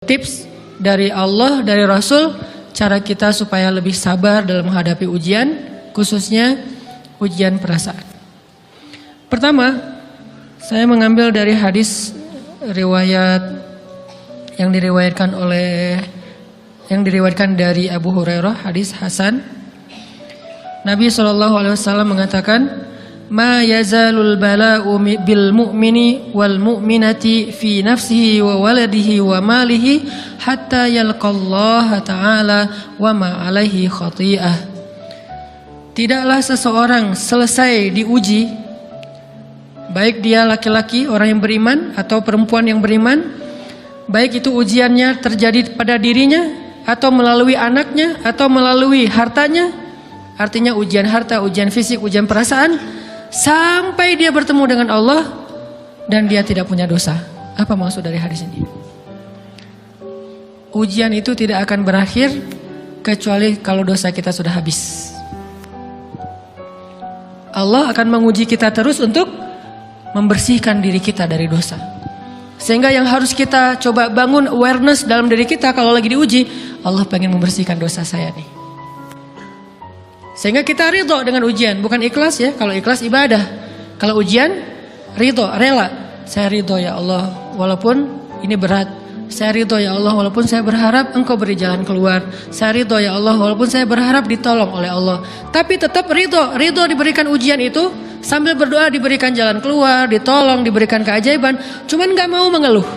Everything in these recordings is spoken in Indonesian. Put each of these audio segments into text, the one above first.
Tips dari Allah, dari Rasul, cara kita supaya lebih sabar dalam menghadapi ujian, khususnya ujian perasaan. Pertama, saya mengambil dari hadis riwayat yang diriwayatkan dari Abu Hurairah, hadis Hasan. Nabi SAW mengatakan, "Ma yazalul bala'u bil mu'mini wal mu'minati fi nafsihi wa waladihi wa malihi hatta yalqallaha ta'ala wa ma alaihi khati'ah." Tidaklah seseorang selesai diuji, baik dia laki-laki orang yang beriman atau perempuan yang beriman, baik itu ujiannya terjadi pada dirinya atau melalui anaknya atau melalui hartanya, artinya ujian harta, ujian fisik, ujian perasaan, sampai dia bertemu dengan Allah dan dia tidak punya dosa. Apa maksud dari hadis ini? Ujian itu tidak akan berakhir kecuali kalau dosa kita sudah habis. Allah akan menguji kita terus untuk membersihkan diri kita dari dosa. Sehingga yang harus kita coba bangun awareness dalam diri kita kalau lagi diuji, Allah pengen membersihkan dosa saya nih. Sehingga kita ridho dengan ujian, bukan ikhlas ya. Kalau ikhlas ibadah, kalau ujian ridho, rela. Saya ridho ya Allah, walaupun ini berat. Saya ridho ya Allah, walaupun saya berharap Engkau beri jalan keluar. Saya ridho ya Allah, walaupun saya berharap ditolong oleh Allah. Tapi tetap ridho diberikan ujian itu, sambil berdoa diberikan jalan keluar, ditolong, diberikan keajaiban. Cuman gak mau mengeluh.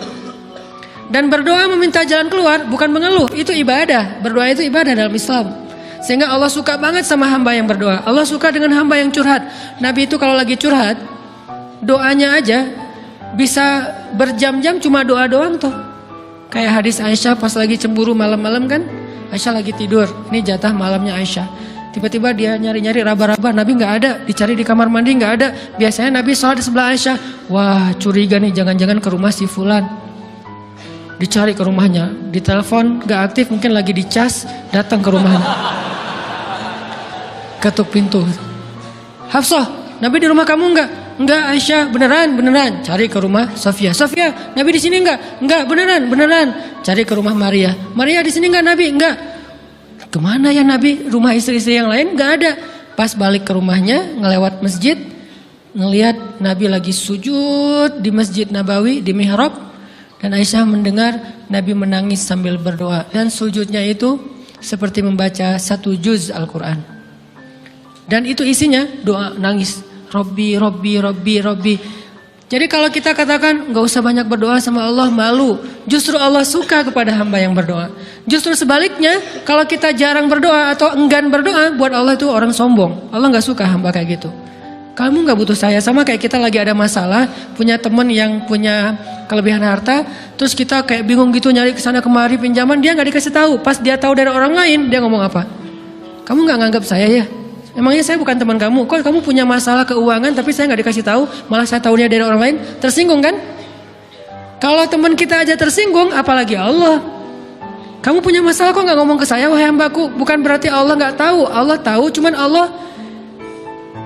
Dan berdoa meminta jalan keluar, bukan mengeluh, itu ibadah. Berdoa itu ibadah dalam Islam. Sehingga Allah suka banget sama hamba yang berdoa. Allah suka dengan hamba yang curhat. Nabi itu kalau lagi curhat, doanya aja bisa berjam-jam cuma doa doang tuh. Kayak hadis Aisyah pas lagi cemburu malam-malam kan. Aisyah lagi tidur, ini jatah malamnya Aisyah. Tiba-tiba dia nyari-nyari raba-raba, Nabi gak ada. Dicari di kamar mandi gak ada. Biasanya Nabi sholat di sebelah Aisyah. Wah, curiga nih, jangan-jangan ke rumah si fulan. Dicari ke rumahnya, ditelepon gak aktif, mungkin lagi dicas, datang ke rumahnya. Ketuk pintu. Hafsah, Nabi di rumah kamu enggak? Enggak Aisyah, beneran. Cari ke rumah Sofia. Sofia, Nabi di sini enggak? Enggak, beneran. Cari ke rumah Maria. Maria di sini enggak Nabi? Enggak. Kemana ya Nabi? Rumah istri-istri yang lain enggak ada. Pas balik ke rumahnya, ngelewat masjid, ngelihat Nabi lagi sujud di Masjid Nabawi, di mihrab. Dan Aisyah mendengar Nabi menangis sambil berdoa. Dan sujudnya itu seperti membaca 1 juz Al-Quran. Dan itu isinya doa nangis. Robbi. Jadi kalau kita katakan gak usah banyak berdoa sama Allah, malu. Justru Allah suka kepada hamba yang berdoa. Justru sebaliknya, kalau kita jarang berdoa atau enggan berdoa, buat Allah itu orang sombong. Allah gak suka hamba kayak gitu. Kamu gak butuh saya. Sama kayak kita lagi ada masalah, punya teman yang punya kelebihan harta, terus kita kayak bingung gitu nyari kesana kemari pinjaman, dia gak dikasih tahu. Pas dia tahu dari orang lain, dia ngomong apa? Kamu gak nganggap saya ya? Emangnya saya bukan teman kamu? Kok kamu punya masalah keuangan tapi saya gak dikasih tahu, malah saya tahunya dari orang lain? Tersinggung kan? Kalau teman kita aja tersinggung, apalagi Allah. Kamu punya masalah kok gak ngomong ke saya, wahai hambaku? Bukan berarti Allah gak tahu. Allah tahu, cuman Allah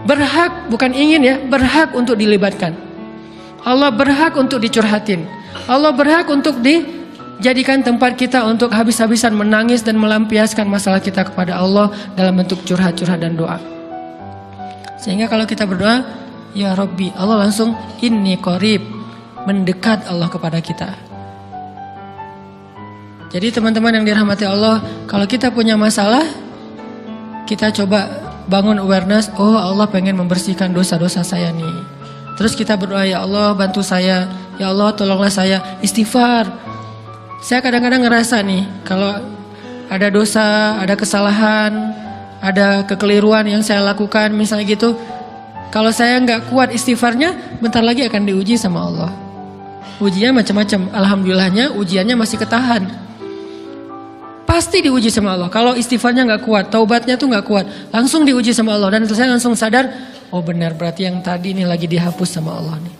berhak, bukan ingin ya, berhak untuk dilibatkan. Allah berhak untuk dicurhatin. Allah berhak untuk dijadikan tempat kita untuk habis-habisan menangis dan melampiaskan masalah kita kepada Allah dalam bentuk curhat-curhat dan doa. Sehingga kalau kita berdoa, ya Rabbi, Allah langsung inni qarib, mendekat Allah kepada kita. Jadi teman-teman yang dirahmati Allah, kalau kita punya masalah, kita coba bangun awareness, oh Allah pengen membersihkan dosa-dosa saya nih. Terus kita berdoa, ya Allah bantu saya, ya Allah tolonglah saya, istighfar. Saya kadang-kadang ngerasa nih, kalau ada dosa, ada kesalahan, ada kekeliruan yang saya lakukan misalnya gitu, kalau saya nggak kuat istighfarnya, bentar lagi akan diuji sama Allah. Ujinya macam-macam, alhamdulillahnya ujiannya masih ketahan. Pasti diuji sama Allah. Kalau istighfarnya nggak kuat, taubatnya tuh nggak kuat, langsung diuji sama Allah. Dan saya langsung sadar, oh benar berarti yang tadi nih lagi dihapus sama Allah nih.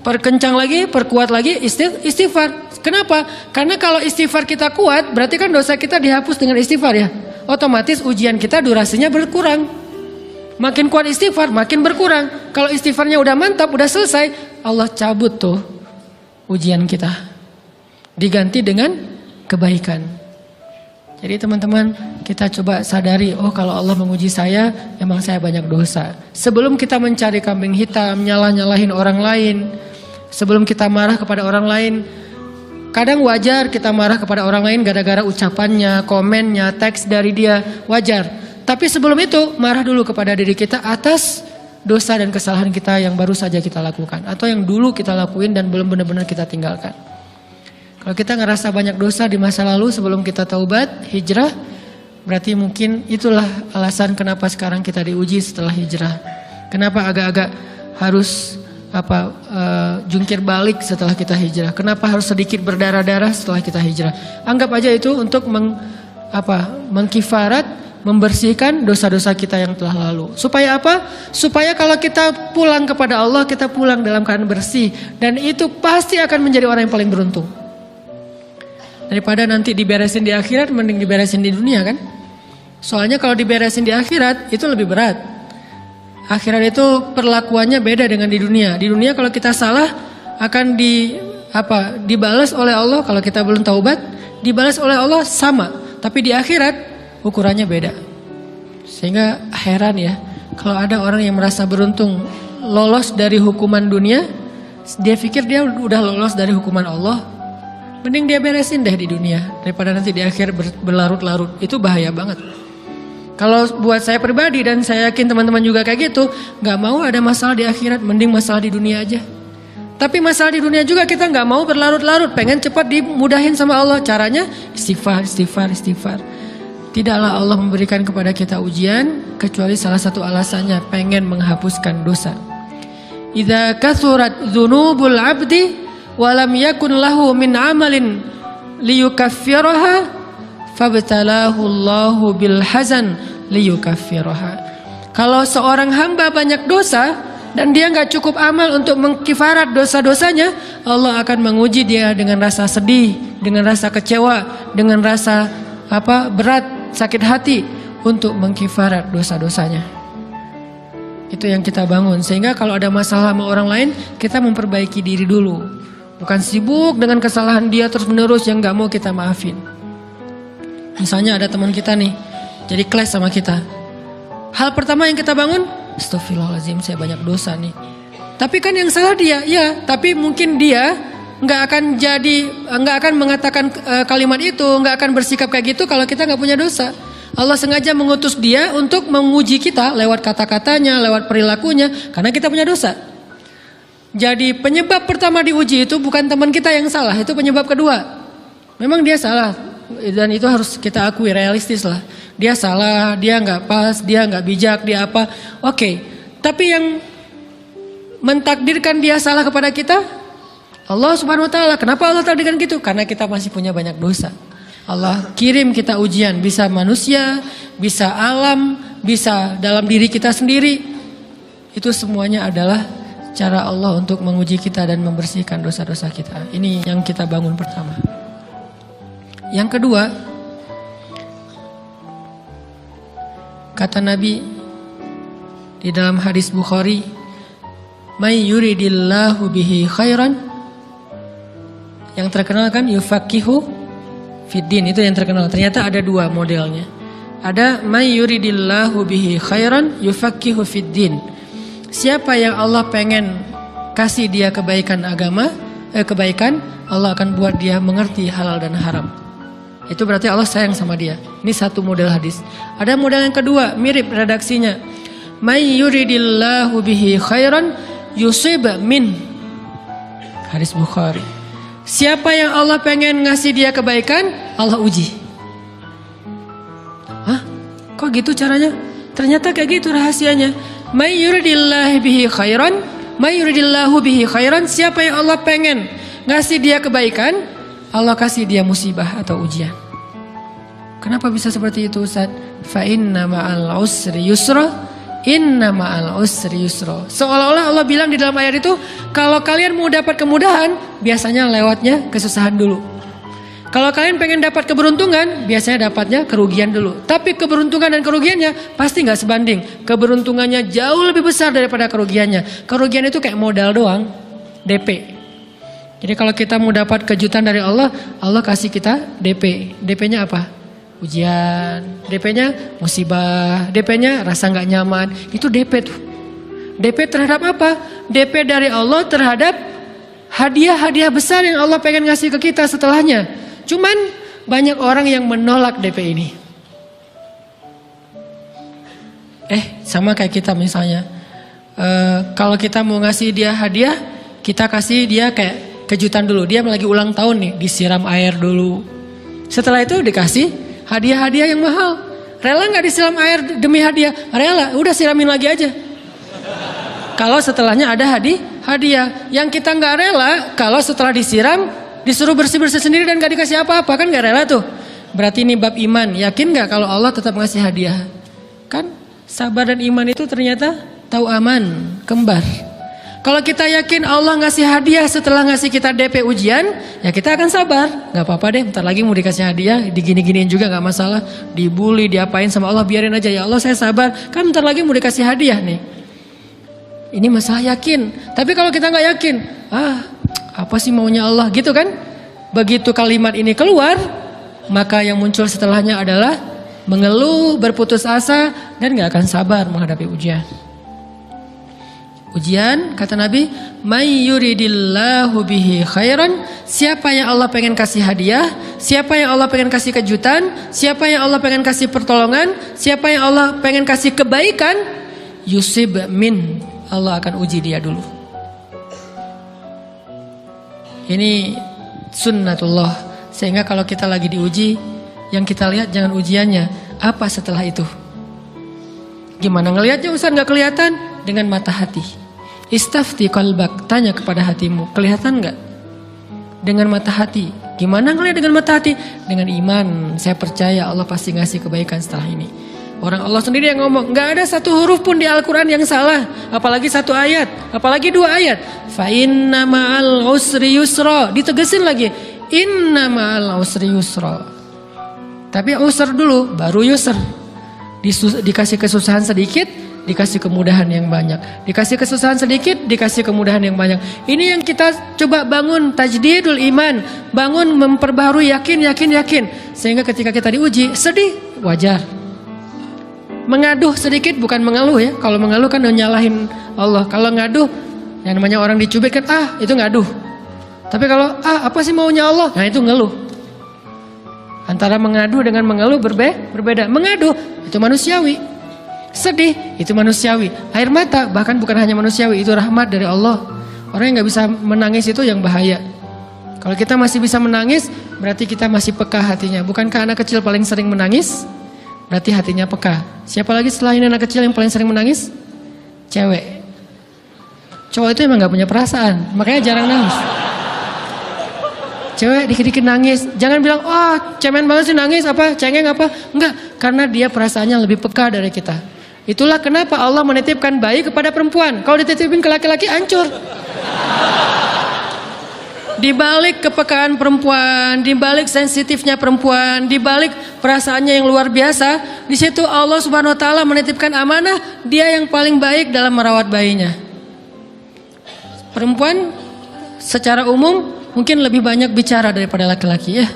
Perkencang lagi, perkuat lagi istighfar. Kenapa? Karena kalau istighfar kita kuat, berarti kan dosa kita dihapus dengan istighfar ya. Otomatis ujian kita durasinya berkurang. Makin kuat istighfar, makin berkurang. Kalau istighfarnya udah mantap, udah selesai, Allah cabut tuh ujian kita. diganti dengan kebaikan. Jadi teman-teman, kita coba sadari, oh kalau Allah menguji saya, emang saya banyak dosa. Sebelum kita mencari kambing hitam, nyalah-nyalahin orang lain, sebelum kita marah kepada orang lain, kadang wajar kita marah kepada orang lain gara-gara ucapannya, komennya, teks dari dia, wajar. Tapi sebelum itu, marah dulu kepada diri kita atas dosa dan kesalahan kita yang baru saja kita lakukan. Atau yang dulu kita lakuin dan belum benar-benar kita tinggalkan. Kalau kita ngerasa banyak dosa di masa lalu sebelum kita taubat, hijrah, berarti mungkin itulah alasan kenapa sekarang kita diuji setelah hijrah. Kenapa agak-agak harus jungkir balik setelah kita hijrah. Kenapa harus sedikit berdarah-darah setelah kita hijrah. Anggap aja itu untuk mengkifarat, membersihkan dosa-dosa kita yang telah lalu. Supaya apa? Supaya kalau kita pulang kepada Allah, kita pulang dalam keadaan bersih. Dan itu pasti akan menjadi orang yang paling beruntung. Daripada nanti diberesin di akhirat, mending diberesin di dunia kan? Soalnya kalau diberesin di akhirat, itu lebih berat. Akhirat itu perlakuannya beda dengan di dunia. Di dunia kalau kita salah, akan dibalas oleh Allah. Kalau kita belum taubat, dibalas oleh Allah sama. Tapi di akhirat, ukurannya beda. Sehingga heran ya, kalau ada orang yang merasa beruntung lolos dari hukuman dunia, dia pikir dia udah lolos dari hukuman Allah. Mending dia beresin deh di dunia daripada nanti di akhir berlarut-larut. Itu bahaya banget. Kalau buat saya pribadi dan saya yakin teman-teman juga kayak gitu, gak mau ada masalah di akhirat, mending masalah di dunia aja. Tapi masalah di dunia juga kita gak mau berlarut-larut, pengen cepat dimudahin sama Allah. Caranya istighfar. Tidaklah Allah memberikan kepada kita ujian kecuali salah satu alasannya pengen menghapuskan dosa. Idza kathurat dzunubul 'abdi walam yakun lahu min amalin liyukaffiraha fabtalahu Allahu bil hazan liyukaffiraha. Kalau seorang hamba banyak dosa dan dia nggak cukup amal untuk mengkifarat dosa-dosanya, Allah akan menguji dia dengan rasa sedih, dengan rasa kecewa, dengan rasa berat, sakit hati untuk mengkifarat dosa-dosanya. Itu yang kita bangun. Sehingga kalau ada masalah sama orang lain, kita memperbaiki diri dulu. Bukan sibuk dengan kesalahan dia terus menerus yang gak mau kita maafin. Misalnya ada teman kita nih, jadi clash sama kita. Hal pertama yang kita bangun, astagfirullahaladzim saya banyak dosa nih. Tapi kan yang salah dia, ya. Tapi mungkin dia gak akan mengatakan kalimat itu, gak akan bersikap kayak gitu kalau kita gak punya dosa. Allah sengaja mengutus dia untuk menguji kita lewat kata-katanya, lewat perilakunya, karena kita punya dosa. Jadi penyebab pertama diuji itu bukan teman kita yang salah, itu penyebab kedua. Memang dia salah dan itu harus kita akui, realistis lah. Dia salah, dia nggak pas, dia nggak bijak, dia apa? Oke. Tapi yang mentakdirkan dia salah kepada kita, Allah Subhanahu Wa Taala. Kenapa Allah takdirkan gitu? Karena kita masih punya banyak dosa. Allah kirim kita ujian, bisa manusia, bisa alam, bisa dalam diri kita sendiri. Itu semuanya adalah cara Allah untuk menguji kita dan membersihkan dosa-dosa kita. Ini yang kita bangun pertama. Yang kedua, kata Nabi di dalam hadis Bukhari, "May yuridillahu bihi khairan." Yang terkenal kan yufaqihu fiddin, itu yang terkenal. Ternyata ada dua modelnya. Ada may yuridillahu bihi khairan yufaqihu fiddin. Siapa yang Allah pengen kasih dia kebaikan kebaikan, Allah akan buat dia mengerti halal dan haram. Itu berarti Allah sayang sama dia. Ini satu model hadis. Ada model yang kedua, mirip redaksinya. May yuridillahu bihi khairan yusib min. Hadis Bukhari. Siapa yang Allah pengen ngasih dia kebaikan, Allah uji. Hah? Kok gitu caranya? Ternyata kayak gitu rahasianya. May yuridillahu bihi khairan, siapa yang Allah pengen ngasih dia kebaikan, Allah kasih dia musibah atau ujian. Kenapa bisa seperti itu, Ustaz? Fa inna ma'al usri yusra, inna ma'al usri yusra. Seolah-olah Allah bilang di dalam ayat itu, kalau kalian mau dapat kemudahan, biasanya lewatnya kesusahan dulu. Kalau kalian pengen dapat keberuntungan, biasanya dapatnya kerugian dulu. Tapi keberuntungan dan kerugiannya pasti gak sebanding. Keberuntungannya jauh lebih besar daripada kerugiannya. Kerugian itu kayak modal doang, DP. Jadi kalau kita mau dapat kejutan dari Allah, Allah kasih kita DP. DP-nya apa? Ujian. DP-nya musibah. DP-nya rasa nggak nyaman. Itu DP tuh. DP terhadap apa? DP dari Allah terhadap hadiah-hadiah besar yang Allah pengen ngasih ke kita setelahnya. Cuman banyak orang yang menolak DP ini. Sama kayak kita misalnya. Kalau kita mau ngasih dia hadiah, kita kasih dia kayak kejutan dulu. Dia lagi ulang tahun nih, disiram air dulu. Setelah itu dikasih hadiah-hadiah yang mahal. Rela nggak disiram air demi hadiah? Rela, udah siramin lagi aja. Kalau setelahnya ada hadiah. Yang kita nggak rela, kalau setelah disiram disuruh bersih-bersih sendiri dan gak dikasih apa-apa, kan nggak rela tuh. Berarti ini bab iman. Yakin nggak kalau Allah tetap ngasih hadiah? Kan sabar dan iman itu ternyata tahu aman, kembar. Kalau kita yakin Allah ngasih hadiah setelah ngasih kita DP ujian, ya kita akan sabar. Gak apa-apa deh, bentar lagi mau dikasih hadiah, digini-giniin juga gak masalah. Dibully, diapain sama Allah, biarin aja. Ya Allah saya sabar, kan bentar lagi mau dikasih hadiah nih. Ini masalah yakin. Tapi kalau kita gak yakin, apa sih maunya Allah gitu kan. Begitu kalimat ini keluar, maka yang muncul setelahnya adalah mengeluh, berputus asa, dan gak akan sabar menghadapi ujian. Ujian, kata Nabi, may yuridillahu bihi khairan, siapa yang Allah pengen kasih hadiah, siapa yang Allah pengen kasih kejutan, siapa yang Allah pengen kasih pertolongan, siapa yang Allah pengen kasih kebaikan, yusib min, Allah akan uji dia dulu. Ini sunnatullah. Sehingga kalau kita lagi diuji, yang kita lihat jangan ujiannya, apa setelah itu. Gimana ngelihatnya Ustaz? Gak kelihatan. Dengan mata hati. Istafti qalbak, tanya kepada hatimu, kelihatan gak? Dengan mata hati. Gimana ngelihat dengan mata hati? Dengan iman, saya percaya Allah pasti ngasih kebaikan setelah ini. Orang Allah sendiri yang ngomong, gak ada satu huruf pun di Al-Quran yang salah. Apalagi satu ayat, apalagi dua ayat. Fa inna ma'al usri yusra. Ditegesin lagi, inna ma'al usri yusra. Tapi usr dulu, baru yusr. Dikasih kesusahan sedikit, dikasih kemudahan yang banyak. Dikasih kesusahan sedikit, dikasih kemudahan yang banyak. Ini yang kita coba bangun, tajdidul iman. Bangun memperbaharui yakin. Sehingga ketika kita diuji, sedih, wajar. Mengaduh sedikit, bukan mengeluh ya. Kalau mengeluh kan nyalahin Allah. Kalau ngaduh, yang namanya orang dicubit kan, itu ngaduh. Tapi kalau, apa sih maunya Allah? Nah itu ngeluh. Antara mengadu dengan mengeluh berbeda. Mengaduh, itu manusiawi. Sedih, itu manusiawi. Air mata, bahkan bukan hanya manusiawi, itu rahmat dari Allah. Orang yang gak bisa menangis itu yang bahaya. Kalau kita masih bisa menangis, berarti kita masih peka hatinya. Bukankah anak kecil paling sering menangis? Berarti hatinya peka. Siapa lagi setelah ini anak kecil yang paling sering menangis? Cewek. Cowok itu emang gak punya perasaan, makanya jarang nangis. Cewek dikit-dikit nangis. Jangan bilang, cemen banget sih nangis, cengeng apa. Enggak, karena dia perasaannya lebih peka dari kita. Itulah kenapa Allah menitipkan bayi kepada perempuan. Kalau dititipin ke laki-laki, hancur. Di balik kepekaan perempuan, di balik sensitifnya perempuan, di balik perasaannya yang luar biasa, di situ Allah Subhanahu wa taala menitipkan amanah, dia yang paling baik dalam merawat bayinya. Perempuan secara umum mungkin lebih banyak bicara daripada laki-laki ya.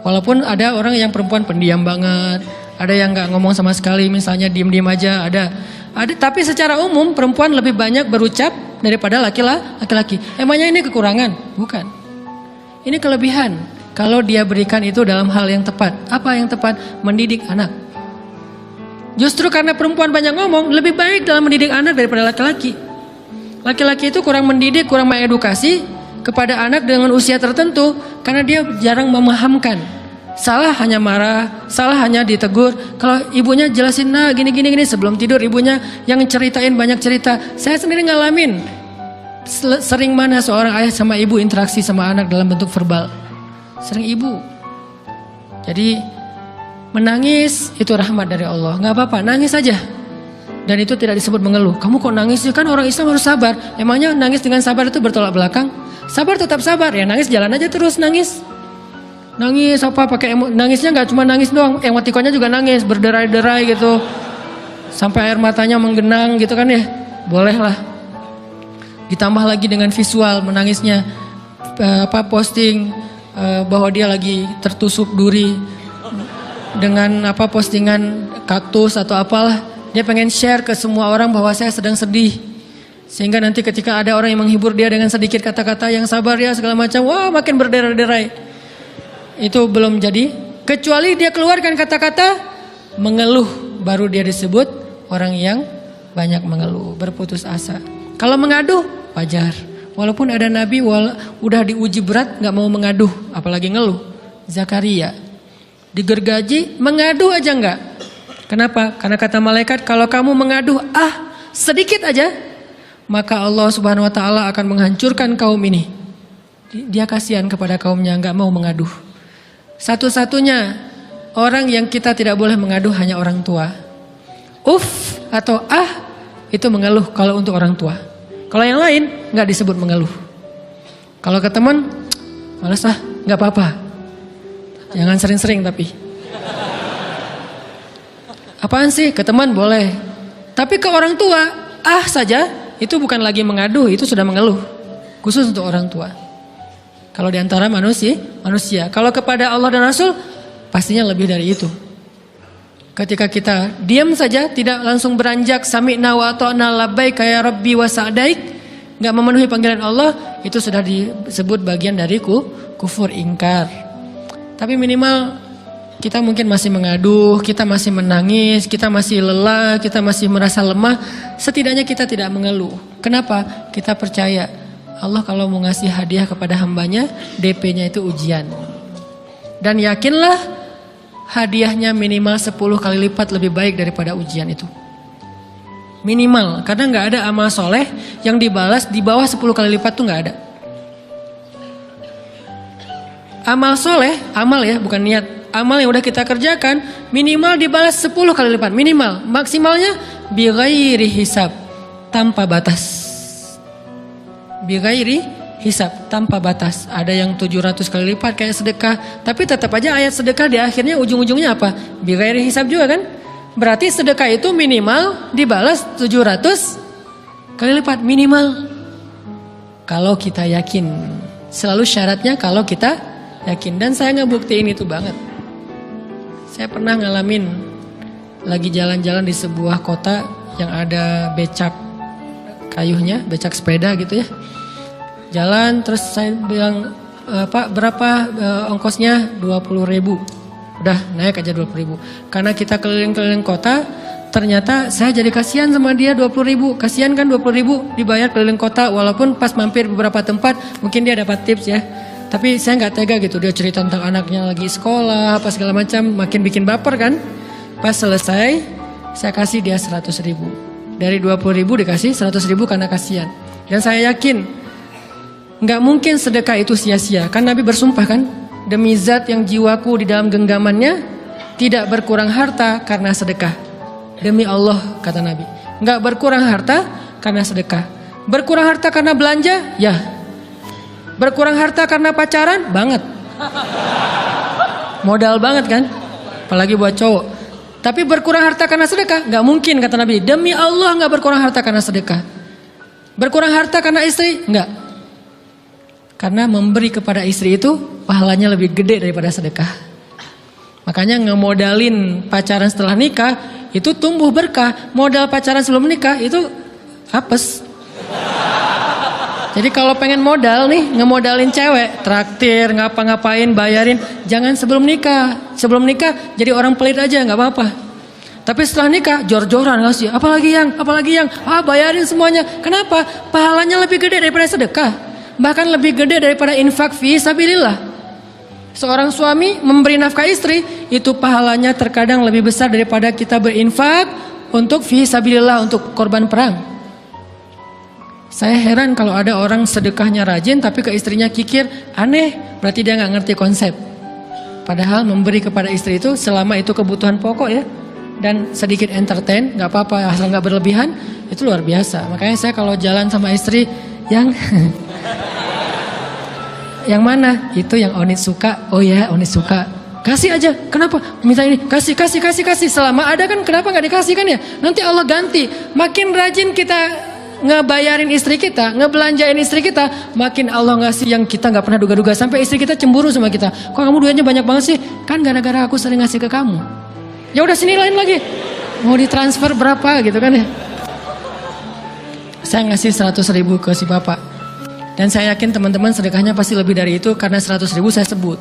Walaupun ada orang yang perempuan pendiam banget, ada yang nggak ngomong sama sekali, misalnya diem-diem aja, ada. Tapi secara umum perempuan lebih banyak berucap daripada laki-laki. Emangnya ini kekurangan? Bukan. Ini kelebihan. Kalau dia berikan itu dalam hal yang tepat. Apa yang tepat? Mendidik anak. Justru karena perempuan banyak ngomong, lebih baik dalam mendidik anak daripada laki-laki. Laki-laki itu kurang mendidik, kurang mengedukasi kepada anak dengan usia tertentu karena dia jarang memahamkan. Salah hanya marah, salah hanya ditegur. Kalau ibunya jelasin, gini sebelum tidur ibunya yang ceritain banyak cerita. Saya sendiri ngalamin. Sering mana seorang ayah sama ibu interaksi sama anak dalam bentuk verbal. Sering ibu. Jadi menangis itu rahmat dari Allah. Gak apa-apa, nangis aja. Dan itu tidak disebut mengeluh. Kamu kok nangis sih? Kan orang Islam harus sabar. Emangnya nangis dengan sabar itu bertolak belakang? Sabar tetap sabar. Ya nangis jalan aja terus nangis. Nangis pakai nangisnya nggak cuma nangis doang, emotikonnya juga nangis, berderai-derai gitu. Sampai air matanya menggenang gitu kan ya. Boleh lah. Ditambah lagi dengan visual menangisnya, posting bahwa dia lagi tertusuk duri dengan postingan kaktus atau apalah. Dia pengen share ke semua orang bahwa saya sedang sedih. Sehingga nanti ketika ada orang yang menghibur dia dengan sedikit kata-kata yang sabar ya segala macam, wah makin berderai-derai. Itu belum jadi. Kecuali dia keluarkan kata-kata mengeluh, baru dia disebut orang yang banyak mengeluh, berputus asa. Kalau mengaduh wajar. Walaupun ada nabi udah diuji berat nggak mau mengaduh, apalagi ngeluh. Zakaria digergaji mengadu aja nggak. Kenapa? Karena kata malaikat kalau kamu mengaduh sedikit aja, maka Allah Subhanahu Wa Taala akan menghancurkan kaum ini. Dia kasihan kepada kaumnya, nggak mau mengaduh. Satu-satunya orang yang kita tidak boleh mengaduh hanya orang tua. Atau itu mengeluh kalau untuk orang tua. Kalau yang lain nggak disebut mengeluh. Kalau ke teman, malas nggak apa-apa. Jangan sering-sering tapi. Apaan sih? Ke teman boleh. Tapi ke orang tua, saja itu bukan lagi mengaduh, itu sudah mengeluh. Khusus untuk orang tua. Kalau di antara manusia. Kalau kepada Allah dan Rasul, pastinya lebih dari itu. Ketika kita diam saja, tidak langsung beranjak sami'na wa ata'na labbaik ya rabbi wa sa'daik, enggak memenuhi panggilan Allah, itu sudah disebut bagian dari kufur ingkar. Tapi minimal kita mungkin masih mengaduh, kita masih menangis, kita masih lelah, kita masih merasa lemah, setidaknya kita tidak mengeluh. Kenapa? Kita percaya Allah kalau mau ngasih hadiah kepada hambanya, DP-nya itu ujian. Dan yakinlah hadiahnya minimal 10 kali lipat lebih baik daripada ujian itu. Minimal, karena nggak ada amal soleh yang dibalas di bawah 10 kali lipat tuh nggak ada. Amal soleh, amal ya bukan niat. Amal yang udah kita kerjakan minimal dibalas 10 kali lipat. Minimal, maksimalnya bighairi hisab, tanpa batas. Bighairi hisab, tanpa batas. Ada yang 700 kali lipat kayak sedekah. Tapi tetap aja ayat sedekah di akhirnya ujung-ujungnya apa? Bighairi hisab juga kan? Berarti sedekah itu minimal dibalas 700 kali lipat. Minimal. Kalau kita yakin. Selalu syaratnya kalau kita yakin. Dan saya ngebuktiin itu banget. Saya pernah ngalamin lagi jalan-jalan di sebuah kota yang ada becak kayuhnya, becak sepeda gitu ya. Jalan terus saya bilang, Pak berapa ongkosnya? 20.000. Udah naik aja 20.000. Karena kita keliling-keliling kota, ternyata saya jadi kasihan sama dia 20.000. Kasihan kan 20.000 dibayar keliling kota, walaupun pas mampir beberapa tempat mungkin dia dapat tips ya. Tapi saya nggak tega gitu, dia cerita tentang anaknya lagi sekolah, apa segala macam, makin bikin baper kan. Pas selesai, saya kasih dia 100.000. Dari 20.000 dikasih 100.000 karena kasihan. Dan saya yakin nggak mungkin sedekah itu sia-sia. Kan Nabi bersumpah kan, demi zat yang jiwaku di dalam genggamannya, tidak berkurang harta karena sedekah. Demi Allah kata Nabi, nggak berkurang harta karena sedekah. Berkurang harta karena belanja, ya. Berkurang harta karena pacaran, banget. Modal banget kan, apalagi buat cowok. Tapi berkurang harta karena sedekah, nggak mungkin kata Nabi. Demi Allah nggak berkurang harta karena sedekah. Berkurang harta karena istri, nggak. Karena memberi kepada istri itu pahalanya lebih gede daripada sedekah. Makanya ngemodalin pacaran setelah nikah itu tumbuh berkah. Modal pacaran sebelum nikah itu apes. Jadi kalau pengen modal nih, ngemodalin cewek, traktir, ngapa-ngapain, bayarin, jangan sebelum nikah. Sebelum nikah jadi orang pelit aja, nggak apa-apa. Tapi setelah nikah, jor-joran ngasih, apalagi yang, bayarin semuanya. Kenapa? Pahalanya lebih gede daripada sedekah. Bahkan lebih gede daripada infak fi sabilillah. Seorang suami memberi nafkah istri, itu pahalanya terkadang lebih besar daripada kita berinfak untuk fi sabilillah, untuk korban perang. Saya heran kalau ada orang sedekahnya rajin tapi ke istrinya kikir, aneh, berarti dia nggak ngerti konsep. Padahal memberi kepada istri itu selama itu kebutuhan pokok ya, dan sedikit entertain, nggak apa-apa asal nggak berlebihan, itu luar biasa. Makanya saya kalau jalan sama istri yang yang mana? Itu yang Onit suka. Oh ya, Onit suka. Kasih aja. Kenapa? Minta ini. Kasih. Selama ada kan kenapa nggak dikasih kan ya? Nanti Allah ganti. Makin rajin kita ngebayarin istri kita, ngebelanjain istri kita, makin Allah ngasih yang kita nggak pernah duga-duga. Sampai istri kita cemburu sama kita. Kok kamu duitnya banyak banget sih? Kan gara-gara aku sering ngasih ke kamu. Ya udah sini lain lagi. Mau ditransfer berapa gitu kan ya? Saya ngasih 100.000 ke si bapak. Dan saya yakin teman-teman sedekahnya pasti lebih dari itu karena 100.000 saya sebut.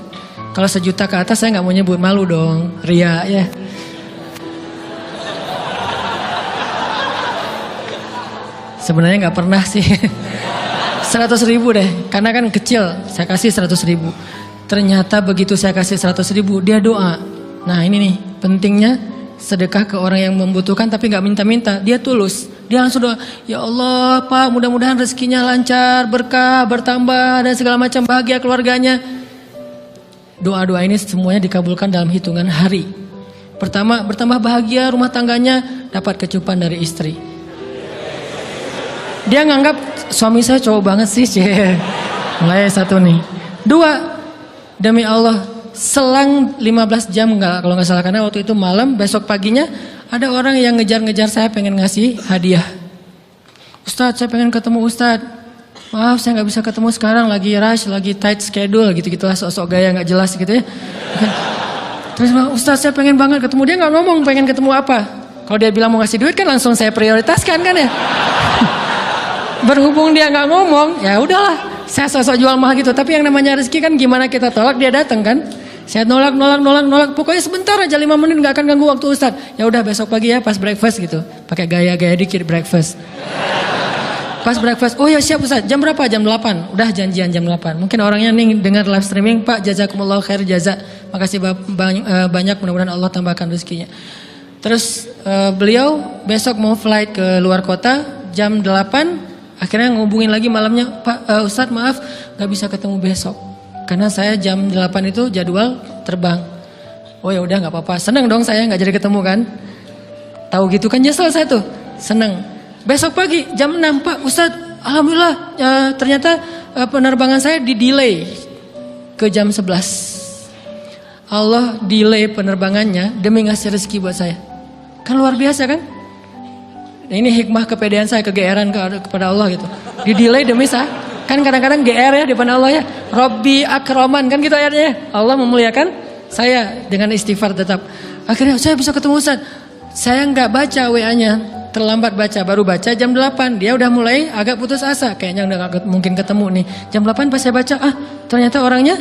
Kalau 1 juta ke atas saya nggak mau nyebut, malu dong, ria ya. Sebenarnya nggak pernah sih. 100.000 deh, karena kan kecil. Saya kasih 100.000. Ternyata begitu saya kasih 100.000, dia doa. Nah ini nih pentingnya sedekah ke orang yang membutuhkan tapi nggak minta-minta. Dia tulus. Dia langsung doa, ya Allah Pak, mudah-mudahan rezekinya lancar, berkah, bertambah dan segala macam, bahagia keluarganya. Doa-doa ini semuanya dikabulkan dalam hitungan hari. Pertama, bertambah bahagia rumah tangganya, dapat kecupan dari istri. Dia nganggap suami saya cowok banget sih. Mulai 1 nih. 2, demi Allah, selang 15 jam kalau nggak salah, karena waktu itu malam, besok paginya ada orang yang ngejar-ngejar saya pengen ngasih hadiah. Ustadz, saya pengen ketemu Ustadz. Maaf, saya nggak bisa ketemu sekarang, lagi rush, lagi tight schedule gitu-gitulah, sok-sok gaya nggak jelas gitu ya. Terus Ustadz, saya pengen banget ketemu. Dia nggak ngomong pengen ketemu apa. Kalau dia bilang mau ngasih duit kan langsung saya prioritaskan kan ya. Berhubung dia nggak ngomong, ya udahlah, saya sosok jual mahal gitu. Tapi yang namanya rezeki kan gimana kita tolak, dia datang kan. Saya nolak. Pokoknya sebentar aja 5 menit nggak akan ganggu waktu Ustadz. Ya udah besok pagi ya pas breakfast gitu. Pakai gaya-gaya dikit breakfast. Pas breakfast, oh ya siap Ustadz. Jam berapa? Jam 8. Udah janjian jam 8. Mungkin orangnya nih dengar live streaming, Pak jazakumullah khair jaza. Makasih banyak, mudah-mudahan Allah tambahkan rezekinya. Terus beliau besok mau flight ke luar kota jam 8. Akhirnya ngubungin lagi malamnya, Pak Ustadz maaf gak bisa ketemu besok karena saya jam 8 itu jadwal terbang. Oh ya udah nggak apa-apa, seneng dong saya nggak jadi ketemu kan. Tahu gitu kan nyesel saya tuh, seneng. Besok pagi jam 6, Pak Ustadz alhamdulillah ternyata penerbangan saya di delay ke jam 11. Allah delay penerbangannya demi ngasih rezeki buat saya. Kan luar biasa kan? Ini hikmah kepedean saya, kegeeran kepada Allah gitu. Di delay demi saya. Kan kadang-kadang GR ya di depan Allah ya. Robbi akroman kan gitu ayatnya. Allah memuliakan saya dengan istighfar tetap. Akhirnya saya bisa ketemu Ustaz. Saya nggak baca WA-nya, terlambat baca, baru baca jam 8. Dia udah mulai agak putus asa. Kayaknya udah gak mungkin ketemu nih. Jam 8 pas saya baca, ternyata orangnya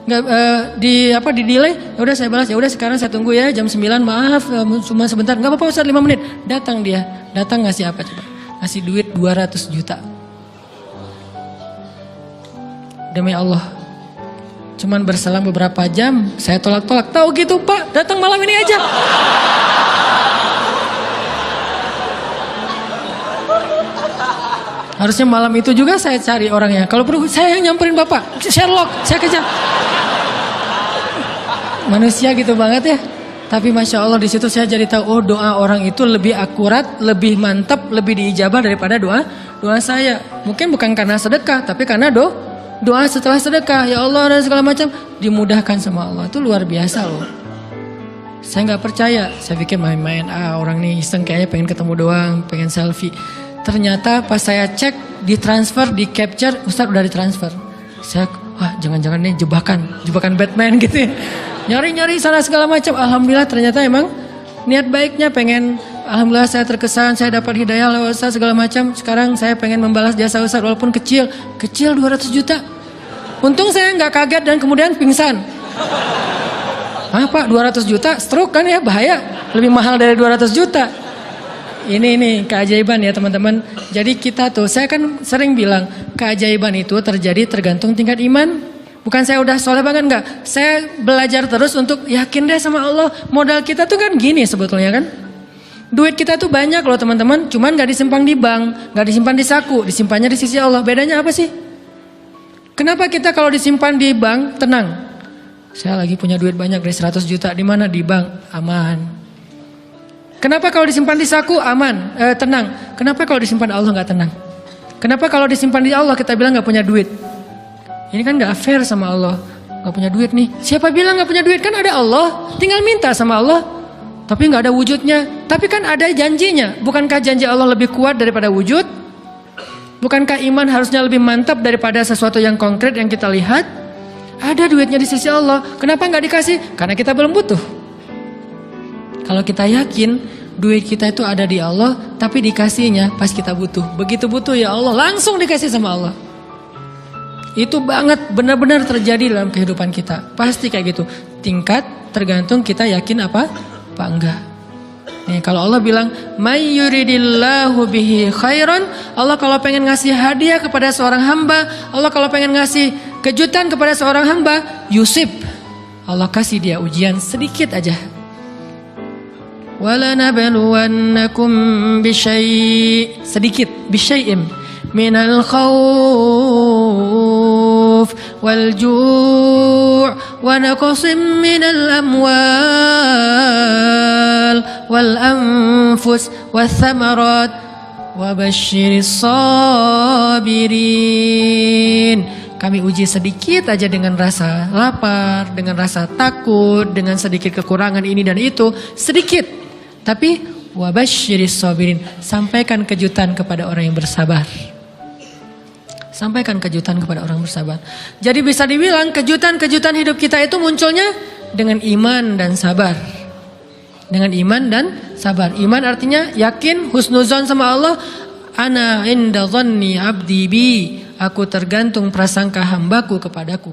nggak di delay. Ya udah saya balas, ya udah sekarang saya tunggu ya jam 9, maaf cuma sebentar. Nggak apa-apa Ustaz, 5 menit. Datang dia. Datang ngasih apa coba? Ngasih duit 200 juta. Demi Allah. Cuman berselang beberapa jam, saya tolak-tolak. Tahu gitu Pak, datang malam ini aja. Harusnya malam itu juga saya cari orangnya. Kalau perlu saya yang nyamperin Bapak. Sherlock, saya kejar. Manusia gitu banget ya. Tapi Masya Allah di situ saya jadi tahu, oh doa orang itu lebih akurat, lebih mantap, lebih diijabah daripada doa saya. Mungkin bukan karena sedekah, tapi karena doa setelah sedekah. Ya Allah dan segala macam dimudahkan sama Allah. Itu luar biasa loh. Saya nggak percaya. Saya pikir main-main. Orang nih iseng kayaknya pengen ketemu doang, pengen selfie. Ternyata pas saya cek, ditransfer, di capture, Ustadz udah ditransfer. Saya, jangan-jangan nih jebakan Batman gitu ya. Nyari-nyari sana segala macam. Alhamdulillah ternyata emang niat baiknya pengen, alhamdulillah saya terkesan, saya dapat hidayah lewat Ustaz segala macam. Sekarang saya pengen membalas jasa Ustaz walaupun kecil 200 juta. Untung saya nggak kaget dan kemudian pingsan. Pak 200 juta stroke kan ya, bahaya. Lebih mahal dari 200 juta. Ini keajaiban ya teman-teman. Jadi kita tuh, saya kan sering bilang keajaiban itu terjadi tergantung tingkat iman. Bukan saya udah soleh banget, enggak. Saya belajar terus untuk yakin deh sama Allah. Modal kita tuh kan gini sebetulnya kan. Duit kita tuh banyak loh teman-teman. Cuman gak disimpan di bank, gak disimpan di saku. Disimpannya di sisi Allah. Bedanya apa sih? Kenapa kita kalau disimpan di bank tenang? Saya lagi punya duit banyak dari 100 juta. Di mana? Di bank. Aman. Kenapa kalau disimpan di saku? Aman. Tenang. Kenapa kalau disimpan Allah gak tenang? Kenapa kalau disimpan di Allah kita bilang gak punya duit? Ini kan gak fair sama Allah. Gak punya duit nih. Siapa bilang gak punya duit? Kan ada Allah. Tinggal minta sama Allah. Tapi gak ada wujudnya. Tapi kan ada janjinya. Bukankah janji Allah lebih kuat daripada wujud? Bukankah iman harusnya lebih mantap daripada sesuatu yang konkret yang kita lihat? Ada duitnya di sisi Allah, kenapa nggak dikasih? Karena kita belum butuh. Kalau kita yakin duit kita itu ada di Allah, tapi dikasihnya pas kita butuh. Begitu butuh ya Allah, langsung dikasih sama Allah. Itu banget benar-benar terjadi dalam kehidupan kita. Pasti kayak gitu. Tingkat tergantung kita yakin apa enggak. Nih, kalau Allah bilang may yuridillahu bihi khairan, Allah kalau pengen ngasih hadiah kepada seorang hamba, Allah kalau pengen ngasih kejutan kepada seorang hamba, yusib, Allah kasih dia ujian sedikit aja. Wala nabluwannakum bisyai', sedikit, bisyai'im minal khawf wal ju' wa naqsim minal amwal wal anfus wath thamarat wa basyiris sabirin. Kami uji sedikit aja dengan rasa lapar, dengan rasa takut, dengan sedikit kekurangan ini dan itu, sedikit. Tapi wa basyiris sabirin, sampaikan kejutan kepada orang yang bersabar. Sampaikan kejutan kepada orang bersabar. Jadi bisa dibilang kejutan-kejutan hidup kita itu munculnya dengan iman dan sabar. Dengan iman dan sabar. Iman artinya yakin, husnuzon sama Allah. Ana inda dhanni abdi bi. Aku tergantung prasangka hambaku kepadaku.